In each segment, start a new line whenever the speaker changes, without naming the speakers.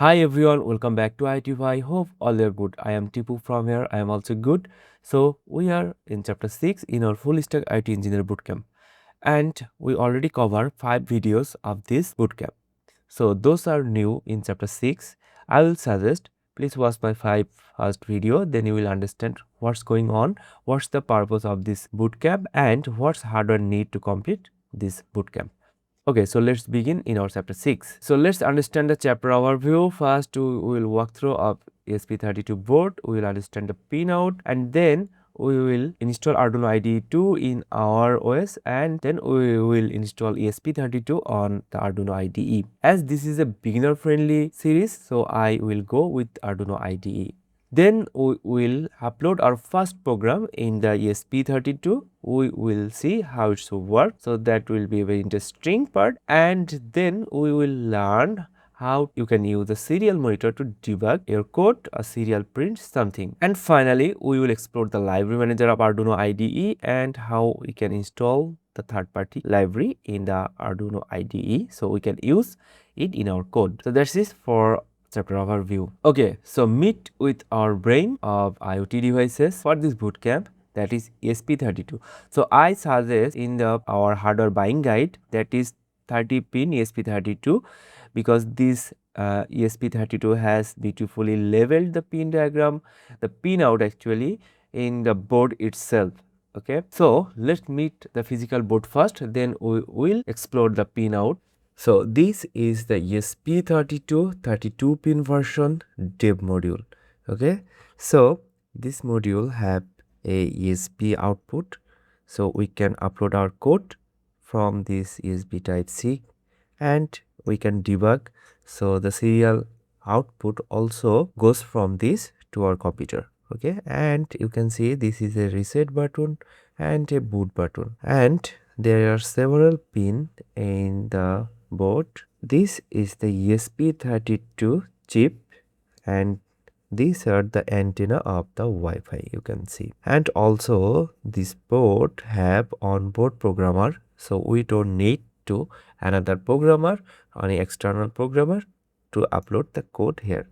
Hi everyone, welcome back to IoT Bhai. Hope all are good. I am Tipu from here. I am also good. So we are in chapter 6 in our Full-Stack IoT Engineer Bootcamp, and we already covered 5 videos of this bootcamp. So those are new in chapter 6. I will suggest please watch my 5 first video, then you will understand what's going on, what's the purpose of this bootcamp, and what's hardware need to complete this bootcamp. Okay, so let's begin in our chapter 6. So let's understand the chapter overview. First, we will walk through of ESP32 board, we will understand the pinout, and then we will install Arduino IDE 2 in our OS, and then we will install ESP32 on the Arduino IDE. As this is a beginner friendly series, so I will go with Arduino IDE. Then we will upload our first program in the ESP32. We will see how it should work. So that will be a very interesting part. And then we will learn how you can use the serial monitor to debug your code or serial print something. And finally, we will explore the library manager of Arduino IDE and how we can install the third-party library in the Arduino IDE so we can use it in our code. So that's it for chapter overview. Okay, so meet with our brain of IoT devices for this bootcamp, that is ESP32. So I suggest in our hardware buying guide, that is 30 pin ESP32, because this ESP32 has beautifully labeled the pin diagram, the pin out actually in the board itself. Okay, so let's meet the physical board first, then we will explore the pin out. So this is the ESP32 32 pin version dev module. Okay, so this module have a ESP output, so we can upload our code from this USB type C and we can debug. So the serial output also goes from this to our computer. Okay, and you can see this is a reset button and a boot button, and there are several pins in the board. This is the ESP32 chip, and these are the antenna of the Wi-Fi, you can see. And also this board have onboard programmer, so we don't need to another programmer or any external programmer to upload the code here.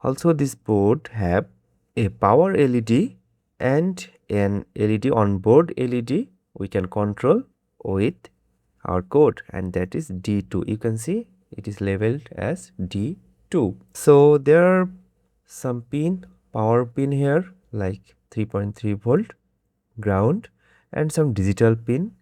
Also this board have a power LED and an LED onboard LED we can control with our code, and that is D2. You can see it is labeled as D2. So there are some power pin here like 3.3 volt, ground, and some digital pin,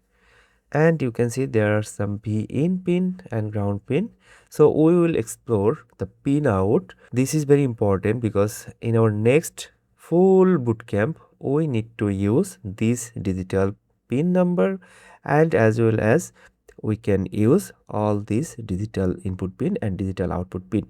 and you can see there are some in pin and ground pin. So we will explore the pin out. This is very important because in our next full bootcamp we need to use this digital pin number, and as well as we can use all these digital input pin and digital output pin.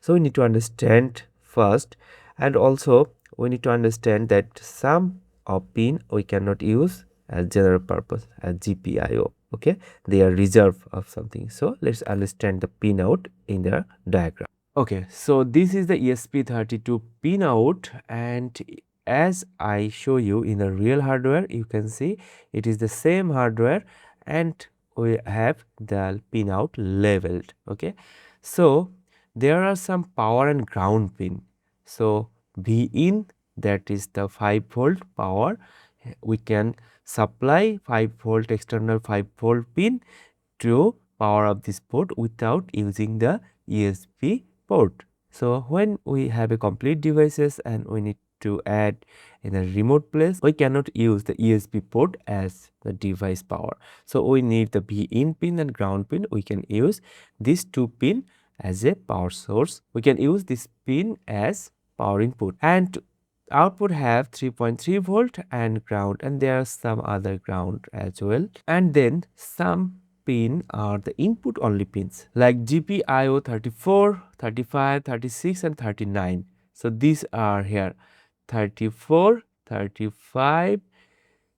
So we need to understand first, and also we need to understand that some of pin we cannot use as general purpose as GPIO. Okay, they are reserved of something. So let's understand the pin out in the diagram. Okay, so this is the ESP32 pin out, and as I show you in the real hardware, you can see it is the same hardware and we have the pin out labeled. Okay, so there are some power and ground pin. So V in, that is the 5 volt power, we can supply 5 volt external 5 volt pin to power up this port without using the ESP port. So when we have a complete devices and we need to add in a remote place, we cannot use the ESP port as the device power. So we need the V in pin and ground pin. We can use these two pin as a power source. We can use this pin as power input, and output have 3.3 volt and ground, and there are some other ground as well. And then some pin are the input only pins like GPIO 34, 35, 36 and 39. So these are here 34, 35,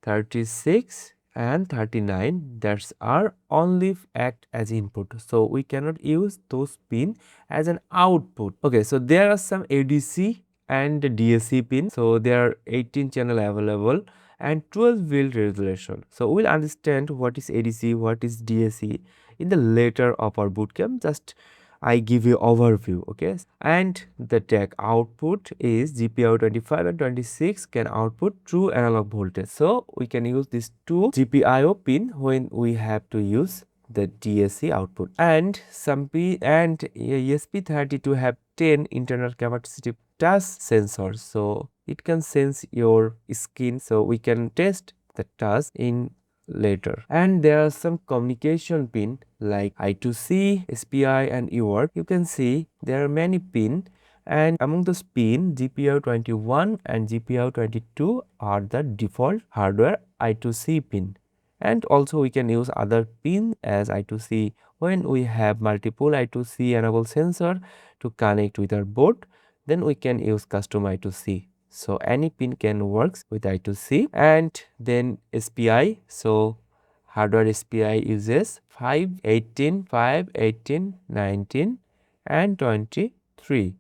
36 and 39, that's are only act as input, so we cannot use those pin as an output. Okay, so there are some ADC and DAC pin, so there are 18 channel available and 12 volt resolution. So we'll understand what is ADC, what is DAC in the later of our bootcamp. Just I give you overview, okay? And the tech output is GPIO 25 and 26 can output true analog voltage. So we can use these two GPIO pin when we have to use the DSC output. And some P and ESP32 have 10 internal capacitive touch sensors. So it can sense your skin. So we can test the touch in later. And there are some communication pin like I2C, SPI and UART. You can see there are many pin, and among those pin GPIO 21 and GPIO 22 are the default hardware I2C pin. And also we can use other pin as I2C when we have multiple I2C enable sensor to connect with our board, then we can use custom I2C. So any pin can works with I2C. And then SPI. So hardware SPI uses 5, 18, 5, 18, 19 and 23.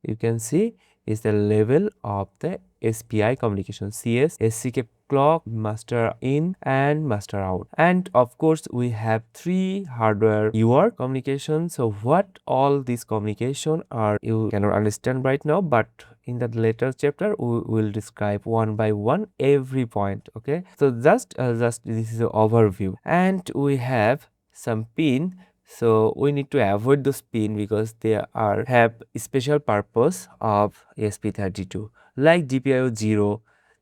You can see is the level of the SPI communication CS, SCK clock, master in and master out. And of course we have three hardware UART communication. So what all these communication are, you cannot understand right now, but in the later chapter we will describe one by one every point. Okay, so just this is an overview. And we have some pin, so we need to avoid those pin because they are have special purpose of ESP32 like GPIO 0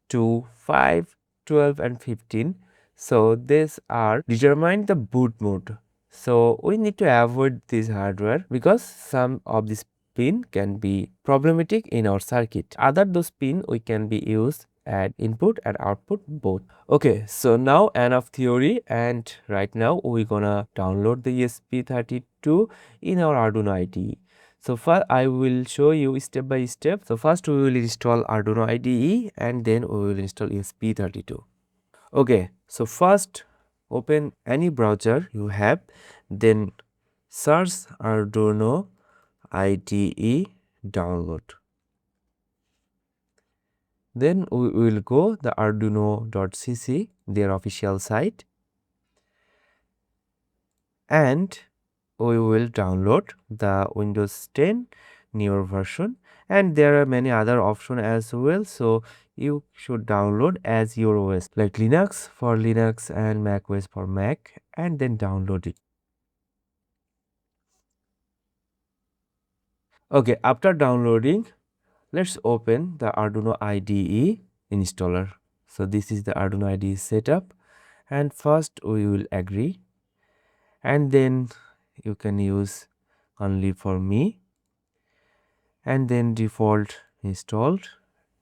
to 5, 12 and 15. So these are determine the boot mode. So we need to avoid this hardware because some of these pin can be problematic in our circuit. Other those pin we can be used at input and output both. Okay, so now enough theory, and right now we're gonna download the ESP32 in our Arduino IDE. So first I will show you step by step. So first we will install Arduino IDE and then we will install ESP32. Okay, so first open any browser you have, then search Arduino IDE download. Then we will go the arduino.cc, their official site, and we will download the Windows 10 newer version, and there are many other options as well. So you should download as your OS like Linux for Linux and Mac OS for Mac, and then download it. Okay, after downloading, let's open the Arduino IDE installer. So this is the Arduino IDE setup, and first we will agree, and then you can use only for me, and then default installed,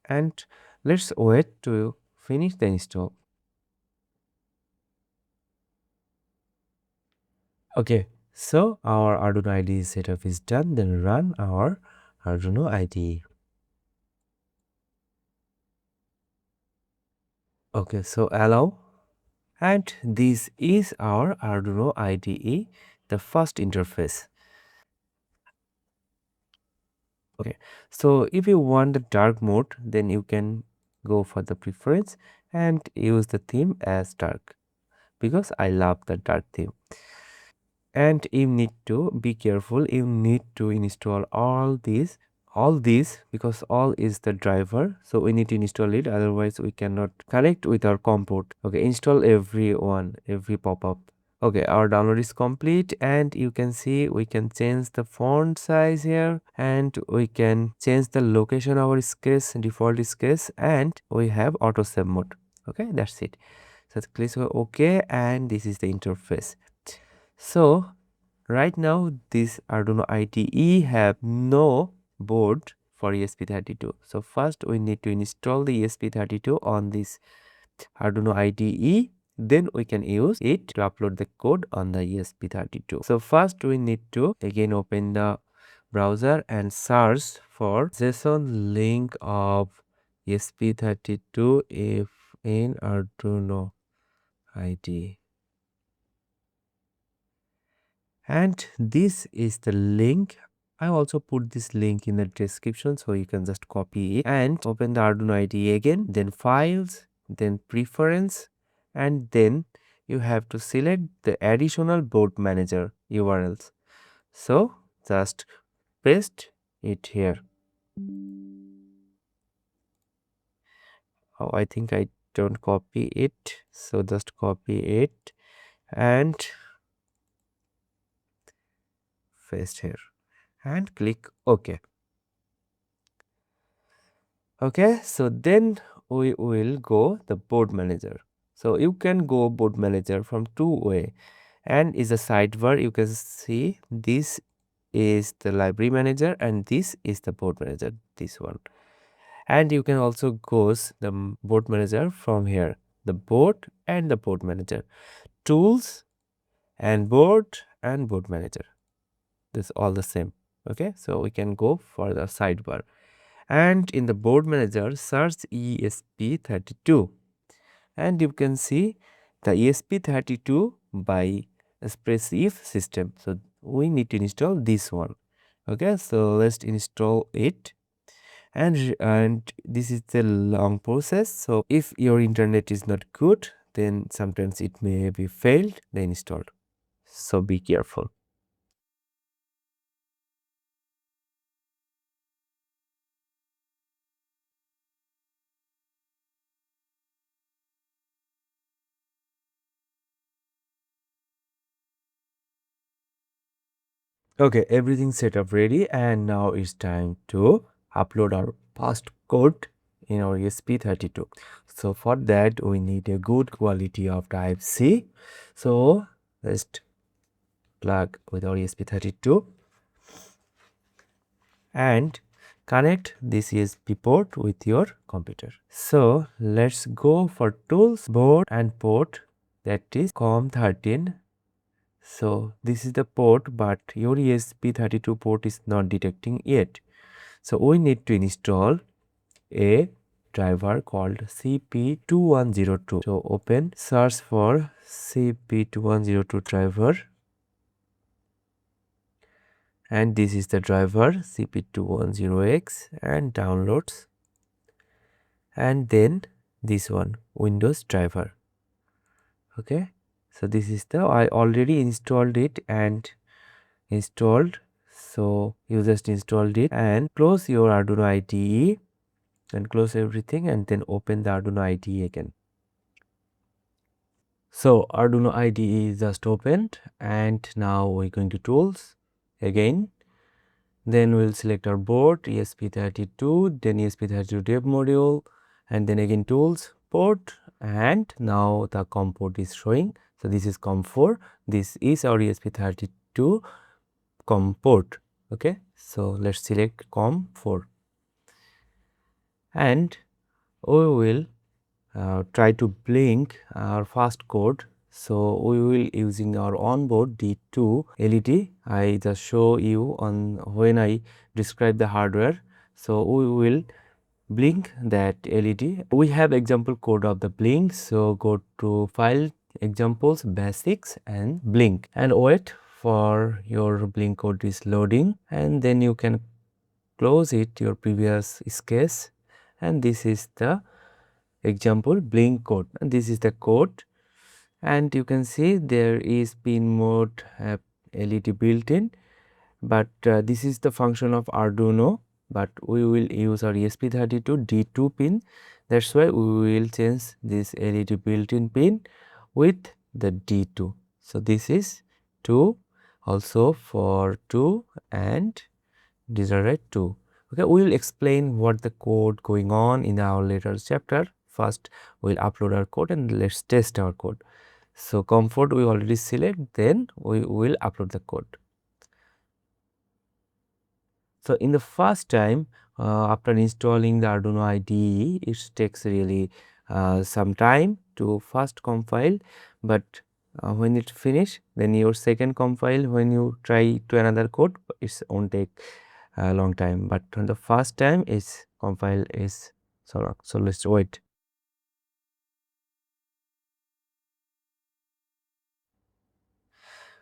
and let's wait to finish the install. Okay, so our Arduino IDE setup is done. Then run our Arduino IDE. Okay, so allow, and this is our Arduino IDE, the first interface. Okay, so if you want the dark mode, then you can go for the preference and use the theme as dark, because I love the dark theme. And you need to be careful, you need to install all these because all is the driver, so we need to install it, otherwise we cannot connect with our COM port. Okay, install every pop-up. Okay, our download is complete, and you can see we can change the font size here, and we can change the location of our sketch, default sketch, and we have auto save mode. Okay, that's it. So click OK, and this is the interface. So right now this Arduino IDE have no board for ESP32. So first we need to install the ESP32 on this Arduino IDE, then we can use it to upload the code on the ESP32. So first we need to again open the browser and search for JSON link of ESP32 if in Arduino IDE. And this is the link. I also put this link in the description, so you can just copy it and open the Arduino IDE again, then files, then preference, and then you have to select the additional board manager URLs. So just paste it here. Oh, I think I don't copy it, so just copy it and paste here and click OK. Okay, so then we will go the board manager. So you can go board manager from two way, and is a sidebar. You can see this is the library manager and this is the board manager, this one. And you can also go the board manager from here, the board and the board manager, tools and board manager. This all the same. Okay, so we can go for the sidebar. And in the board manager, search ESP32, and you can see the ESP32 by Expressive system. So we need to install this one. Okay, so let's install it. And this is the long process. So if your internet is not good, then sometimes it may be failed the install. So be careful. Okay, everything set up ready, and now it's time to upload our past code in our ESP32. So for that we need a good quality of type C. So let's plug with our ESP32 and connect this USB port with your computer. So let's go for tools, board and port, that is COM13. So this is the port, but your ESP32 port is not detecting yet. So we need to install a driver called CP2102. So open, search for CP2102 driver, and this is the driver CP210X, and downloads, and then this one, Windows driver. Okay, so this is the, I already installed it and installed. So you just installed it and close your Arduino IDE and close everything, and then open the Arduino IDE again. So Arduino IDE is just opened, and now we're going to tools again. Then we'll select our board ESP32, then ESP32 dev module, and then again tools, port, and now the COM port is showing. So this is COM4. This is our ESP32 COM port. Okay, so let's select COM4, and we will try to blink our fast code. So we will using our onboard D2 LED. I just show you on when I describe the hardware. So we will blink that LED. We have example code of the blink. So go to file, examples, basics, and blink, and wait for your blink code is loading, and then you can close it your previous sketch, and this is the example blink code, and this is the code. And you can see there is pin mode LED built in, but this is the function of Arduino, but we will use our ESP32 D2 pin. That's why we will change this LED built-in pin with the D2. So this is 2, also for 2, and these are right 2. Okay, we will explain what the code going on in our later chapter. First we'll upload our code and let's test our code. So comfort we already select, then we will upload the code. So in the first time after installing the Arduino IDE, it takes really some time to first compile, but when it finish, then your second compile, when you try to another code, it won't take a long time, but on the first time is compile is so let's wait.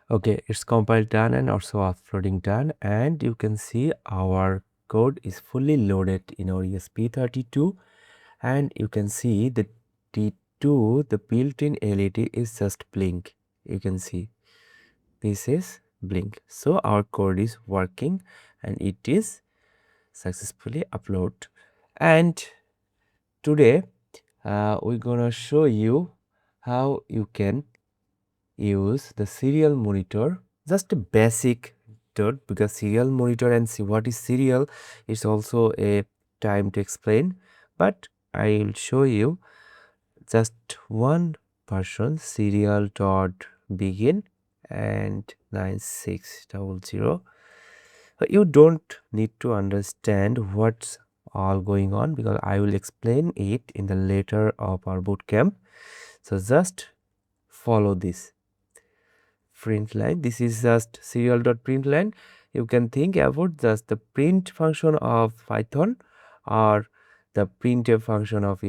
Okay, it's compiled done and also uploading done, and you can see our code is fully loaded in our ESP32, and you can see the D2, the built-in LED is just blink. You can see this is blink. So our code is working and it is successfully uploaded. And today we're gonna show you how you can use the serial monitor, just a basic dot, because serial monitor and see what is serial is also a time to explain, but I'll show you just one version, serial dot begin and 9600. You don't need to understand what's all going on because I will explain it in the later of our bootcamp. So just follow this print line. This is just serial.println. You can think about just the print function of Python or the printf function of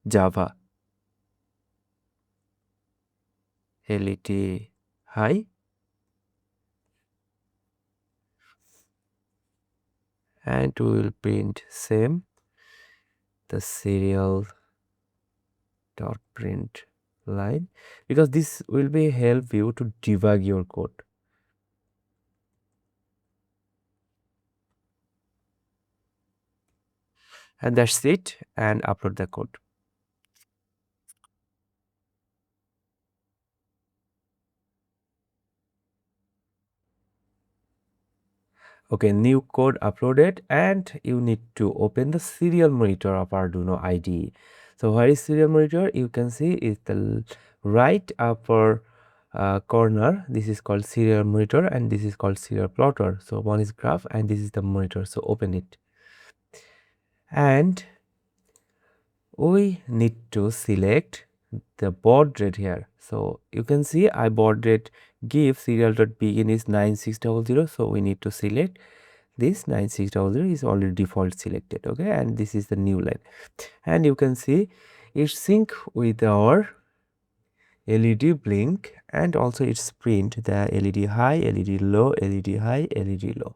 Java. LED high and we will print same the serial dot print line because this will be help you to debug your code. And that's it, and upload the code. Okay, new code uploaded, and you need to open the serial monitor of Arduino IDE. So where is serial monitor? You can see is the right upper corner. This is called serial monitor and this is called serial plotter. So one is graph and this is the monitor. So open it. And we need to select the baud rate here. So you can see I baud rate give serial.begin is 9600. So we need to select this 9600 is already default selected. Okay, and this is the new line. And you can see it sync with our LED blink and also it's print the LED high, LED low, LED high, LED low.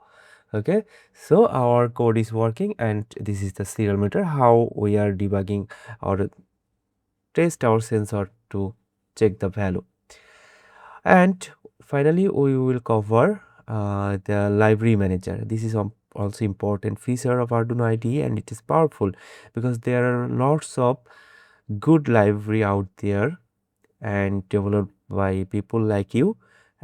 Okay, so our code is working and this is the serial meter how we are debugging or test our sensor to check the value. And finally we will cover the library manager. This is also important feature of Arduino IDE and it is powerful because there are lots of good library out there and developed by people like you,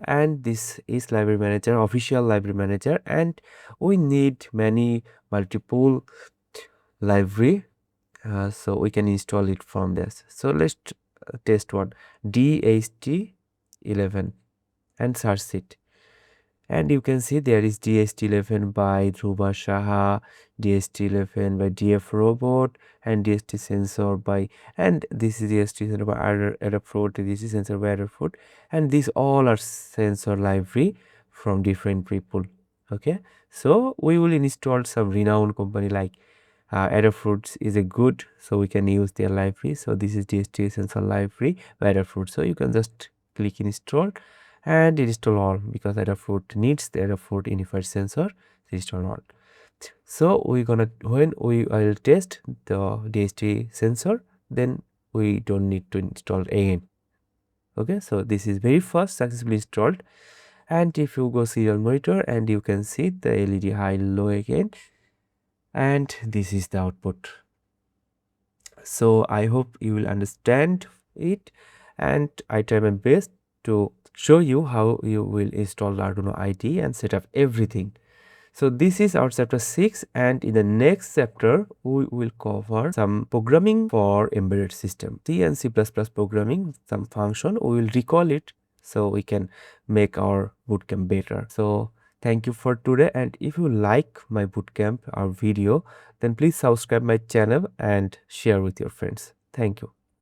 and this is library manager, official library manager, and we need many multiple library so we can install it from this. So let's test one DHT11 and search it. And you can see there is DHT11 by Dhruva Shaha, DHT11 by DF Robot, and DHT sensor by, and this is DHT sensor by Adafruit, this is sensor by Adafruit, and these all are sensor library from different people. Okay, so we will install some renowned company like Adafruit is a good, so we can use their library. So this is DHT sensor library by Adafruit. So you can just click install and install all because Adafruit needs the Adafruit unified sensor. Install all. So we gonna when we will test the DHT sensor, then we don't need to install again. Okay, so this is very fast, successfully installed. And if you go serial monitor and you can see the LED high low again, and this is the output. So I hope you will understand it, and I try my best to show you how you will install Arduino IDE and set up everything. So this is our chapter 6, and in the next chapter we will cover some programming for embedded system. C and C++ programming, some function, we will recall it so we can make our bootcamp better. So thank you for today, and if you like my bootcamp or video, then please subscribe my channel and share with your friends. Thank you.